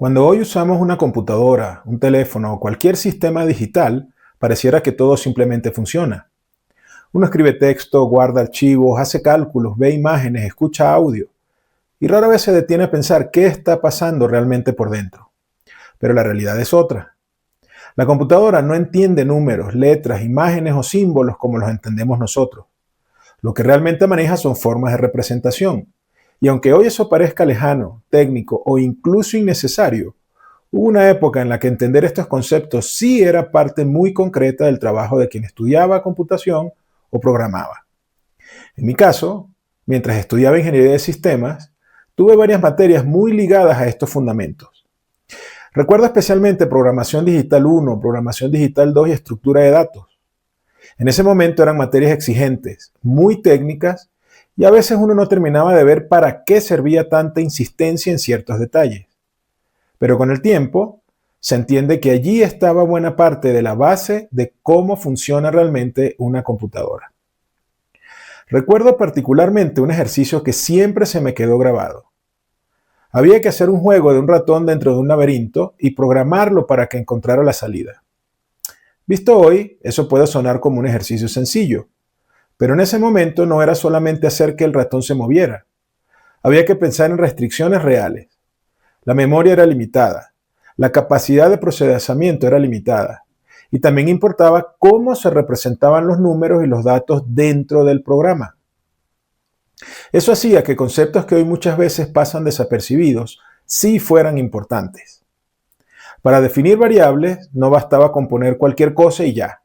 Cuando hoy usamos una computadora, un teléfono o cualquier sistema digital, pareciera que todo simplemente funciona. Uno escribe texto, guarda archivos, hace cálculos, ve imágenes, escucha audio y rara vez se detiene a pensar qué está pasando realmente por dentro. Pero la realidad es otra. La computadora no entiende números, letras, imágenes o símbolos como los entendemos nosotros. Lo que realmente maneja son formas de representación. Y aunque hoy eso parezca lejano, técnico o incluso innecesario, hubo una época en la que entender estos conceptos sí era parte muy concreta del trabajo de quien estudiaba computación o programaba. En mi caso, mientras estudiaba ingeniería de sistemas, tuve varias materias muy ligadas a estos fundamentos. Recuerdo especialmente programación digital 1, programación digital 2 y estructura de datos. En ese momento eran materias exigentes, muy técnicas, y a veces uno no terminaba de ver para qué servía tanta insistencia en ciertos detalles. Pero con el tiempo, se entiende que allí estaba buena parte de la base de cómo funciona realmente una computadora. Recuerdo particularmente un ejercicio que siempre se me quedó grabado. Había que hacer un juego de un ratón dentro de un laberinto y programarlo para que encontrara la salida. Visto hoy, eso puede sonar como un ejercicio sencillo, pero en ese momento no era solamente hacer que el ratón se moviera. Había que pensar en restricciones reales. La memoria era limitada, la capacidad de procesamiento era limitada, y también importaba cómo se representaban los números y los datos dentro del programa. Eso hacía que conceptos que hoy muchas veces pasan desapercibidos sí fueran importantes. Para definir variables no bastaba con poner cualquier cosa y ya.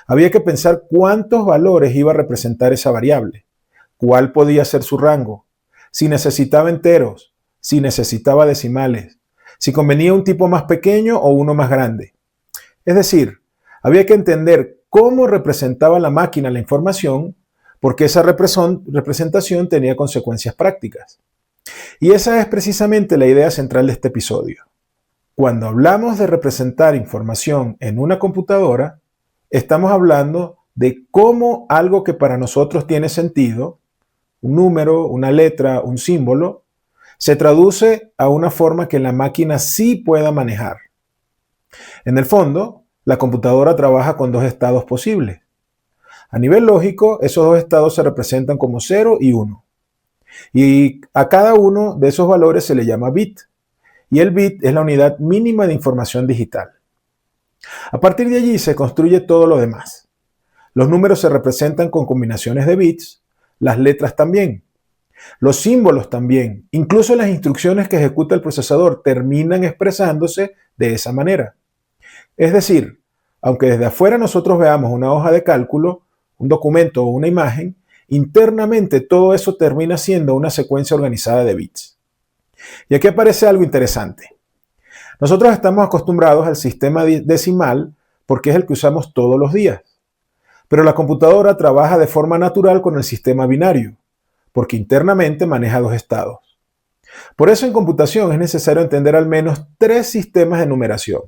Había que pensar cuántos valores iba a representar esa variable, cuál podía ser su rango, si necesitaba enteros, si necesitaba decimales, si convenía un tipo más pequeño o uno más grande. Es decir, había que entender cómo representaba la máquina la información, porque esa representación tenía consecuencias prácticas. Y esa es precisamente la idea central de este episodio. Cuando hablamos de representar información en una computadora, estamos hablando de cómo algo que para nosotros tiene sentido, un número, una letra, un símbolo, se traduce a una forma que la máquina sí pueda manejar. En el fondo, la computadora trabaja con dos estados posibles. A nivel lógico, esos dos estados se representan como 0 y 1. Y a cada uno de esos valores se le llama bit. Y el bit es la unidad mínima de información digital. A partir de allí se construye todo lo demás. Los números se representan con combinaciones de bits, las letras también, los símbolos también, incluso las instrucciones que ejecuta el procesador terminan expresándose de esa manera. Es decir, aunque desde afuera nosotros veamos una hoja de cálculo, un documento o una imagen, internamente todo eso termina siendo una secuencia organizada de bits. Y aquí aparece algo interesante. Nosotros estamos acostumbrados al sistema decimal porque es el que usamos todos los días. Pero la computadora trabaja de forma natural con el sistema binario, porque internamente maneja dos estados. Por eso en computación es necesario entender al menos 3 sistemas de numeración: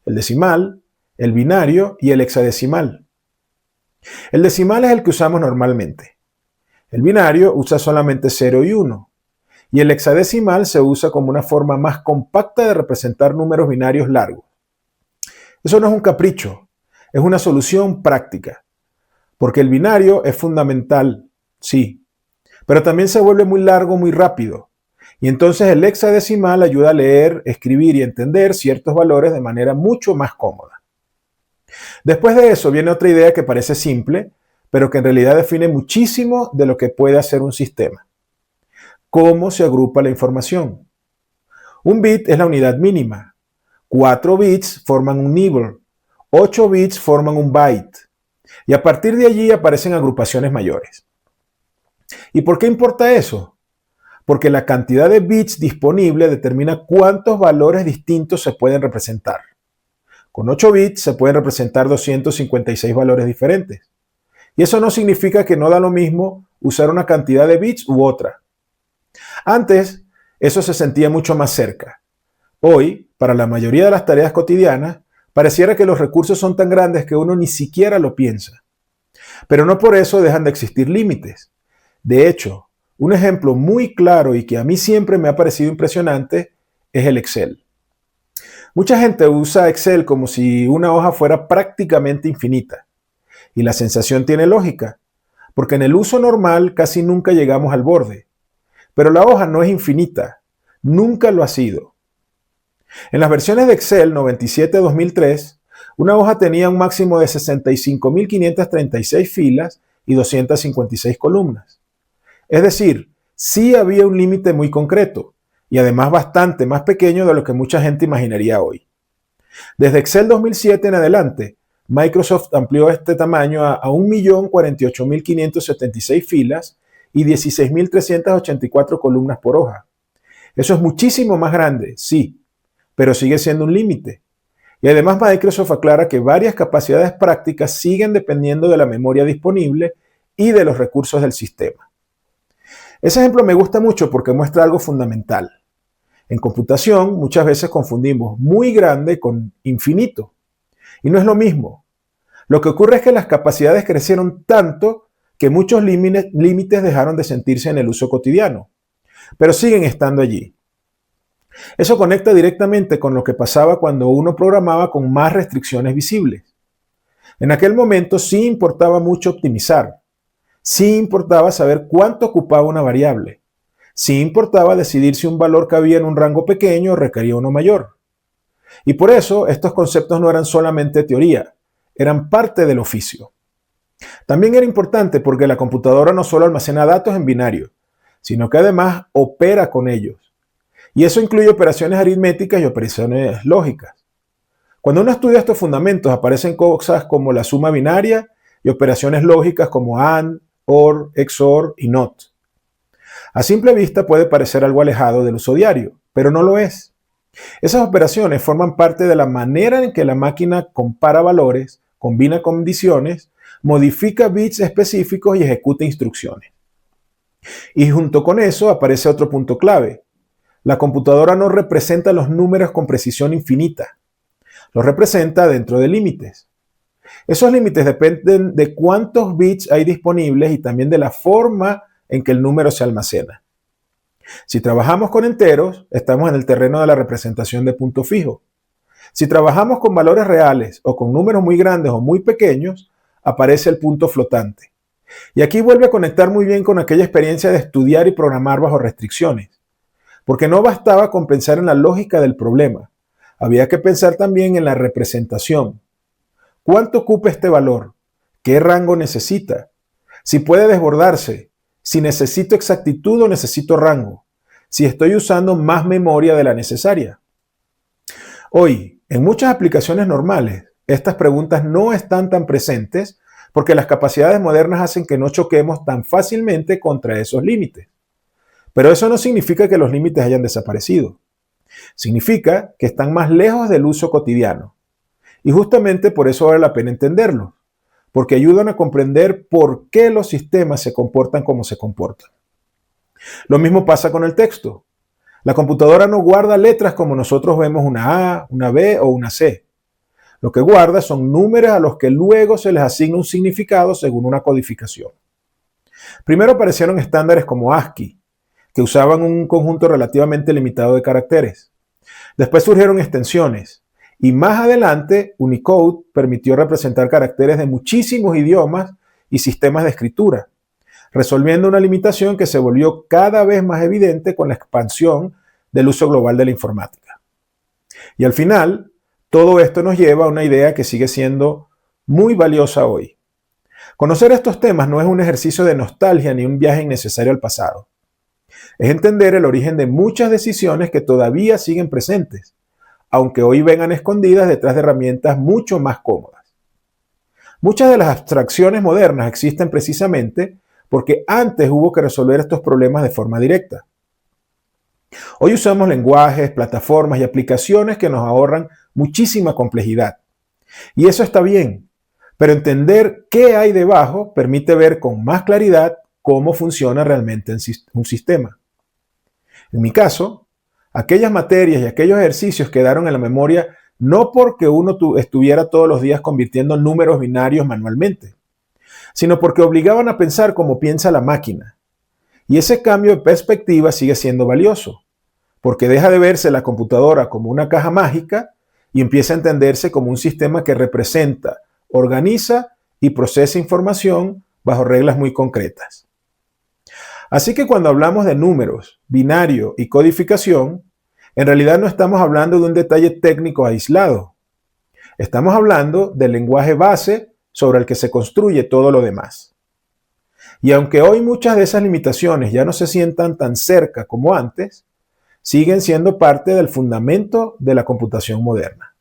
el decimal, el binario y el hexadecimal. El decimal es el que usamos normalmente. El binario usa solamente 0 y 1. Y el hexadecimal se usa como una forma más compacta de representar números binarios largos. Eso no es un capricho, es una solución práctica. Porque el binario es fundamental, sí, pero también se vuelve muy largo muy rápido. Y entonces el hexadecimal ayuda a leer, escribir y entender ciertos valores de manera mucho más cómoda. Después de eso viene otra idea que parece simple, pero que en realidad define muchísimo de lo que puede hacer un sistema. ¿Cómo se agrupa la información? Un bit es la unidad mínima. 4 bits forman un nibble. 8 bits forman un byte. Y a partir de allí aparecen agrupaciones mayores. ¿Y por qué importa eso? Porque la cantidad de bits disponible determina cuántos valores distintos se pueden representar. Con 8 bits se pueden representar 256 valores diferentes. Y eso no significa que no da lo mismo usar una cantidad de bits u otra. Antes, eso se sentía mucho más cerca. Hoy, para la mayoría de las tareas cotidianas, pareciera que los recursos son tan grandes que uno ni siquiera lo piensa. Pero no por eso dejan de existir límites. De hecho, un ejemplo muy claro y que a mí siempre me ha parecido impresionante es el Excel. Mucha gente usa Excel como si una hoja fuera prácticamente infinita. Y la sensación tiene lógica, porque en el uso normal casi nunca llegamos al borde. Pero la hoja no es infinita, nunca lo ha sido. En las versiones de Excel 97-2003, una hoja tenía un máximo de 65.536 filas y 256 columnas. Es decir, sí había un límite muy concreto y además bastante más pequeño de lo que mucha gente imaginaría hoy. Desde Excel 2007 en adelante, Microsoft amplió este tamaño a 1.048.576 filas y 16.384 columnas por hoja. Eso es muchísimo más grande, sí, pero sigue siendo un límite. Y además Microsoft aclara que varias capacidades prácticas siguen dependiendo de la memoria disponible y de los recursos del sistema. Ese ejemplo me gusta mucho porque muestra algo fundamental. En computación muchas veces confundimos muy grande con infinito. Y no es lo mismo. Lo que ocurre es que las capacidades crecieron tanto que muchos límites dejaron de sentirse en el uso cotidiano, pero siguen estando allí. Eso conecta directamente con lo que pasaba cuando uno programaba con más restricciones visibles. En aquel momento sí importaba mucho optimizar, sí importaba saber cuánto ocupaba una variable, sí importaba decidir si un valor cabía en un rango pequeño o requería uno mayor. Y por eso estos conceptos no eran solamente teoría, eran parte del oficio. También era importante porque la computadora no solo almacena datos en binario, sino que además opera con ellos. Y eso incluye operaciones aritméticas y operaciones lógicas. Cuando uno estudia estos fundamentos aparecen cosas como la suma binaria y operaciones lógicas como AND, OR, XOR y NOT. A simple vista puede parecer algo alejado del uso diario, pero no lo es. Esas operaciones forman parte de la manera en que la máquina compara valores, combina condiciones, modifica bits específicos y ejecuta instrucciones. Y junto con eso aparece otro punto clave. La computadora no representa los números con precisión infinita. Los representa dentro de límites. Esos límites dependen de cuántos bits hay disponibles y también de la forma en que el número se almacena. Si trabajamos con enteros, estamos en el terreno de la representación de punto fijo. Si trabajamos con valores reales o con números muy grandes o muy pequeños, aparece el punto flotante. Y aquí vuelve a conectar muy bien con aquella experiencia de estudiar y programar bajo restricciones. Porque no bastaba con pensar en la lógica del problema. Había que pensar también en la representación. ¿Cuánto ocupa este valor? ¿Qué rango necesita? Si puede desbordarse. Si necesito exactitud o necesito rango. Si estoy usando más memoria de la necesaria. Hoy, en muchas aplicaciones normales, estas preguntas no están tan presentes porque las capacidades modernas hacen que no choquemos tan fácilmente contra esos límites. Pero eso no significa que los límites hayan desaparecido. Significa que están más lejos del uso cotidiano. Y justamente por eso vale la pena entenderlos, porque ayudan a comprender por qué los sistemas se comportan como se comportan. Lo mismo pasa con el texto. La computadora no guarda letras como nosotros vemos una A, una B o una C. Lo que guarda son números a los que luego se les asigna un significado según una codificación. Primero aparecieron estándares como ASCII, que usaban un conjunto relativamente limitado de caracteres. Después surgieron extensiones y más adelante Unicode permitió representar caracteres de muchísimos idiomas y sistemas de escritura, resolviendo una limitación que se volvió cada vez más evidente con la expansión del uso global de la informática. Y al final, todo esto nos lleva a una idea que sigue siendo muy valiosa hoy. Conocer estos temas no es un ejercicio de nostalgia ni un viaje innecesario al pasado. Es entender el origen de muchas decisiones que todavía siguen presentes, aunque hoy vengan escondidas detrás de herramientas mucho más cómodas. Muchas de las abstracciones modernas existen precisamente porque antes hubo que resolver estos problemas de forma directa. Hoy usamos lenguajes, plataformas y aplicaciones que nos ahorran muchísima complejidad. Y eso está bien, pero entender qué hay debajo permite ver con más claridad cómo funciona realmente un sistema. En mi caso, aquellas materias y aquellos ejercicios quedaron en la memoria no porque uno estuviera todos los días convirtiendo números binarios manualmente, sino porque obligaban a pensar como piensa la máquina. Y ese cambio de perspectiva sigue siendo valioso, porque deja de verse la computadora como una caja mágica y empieza a entenderse como un sistema que representa, organiza y procesa información bajo reglas muy concretas. Así que cuando hablamos de números, binario y codificación, en realidad no estamos hablando de un detalle técnico aislado. Estamos hablando del lenguaje base sobre el que se construye todo lo demás. Y aunque hoy muchas de esas limitaciones ya no se sientan tan cerca como antes, siguen siendo parte del fundamento de la computación moderna.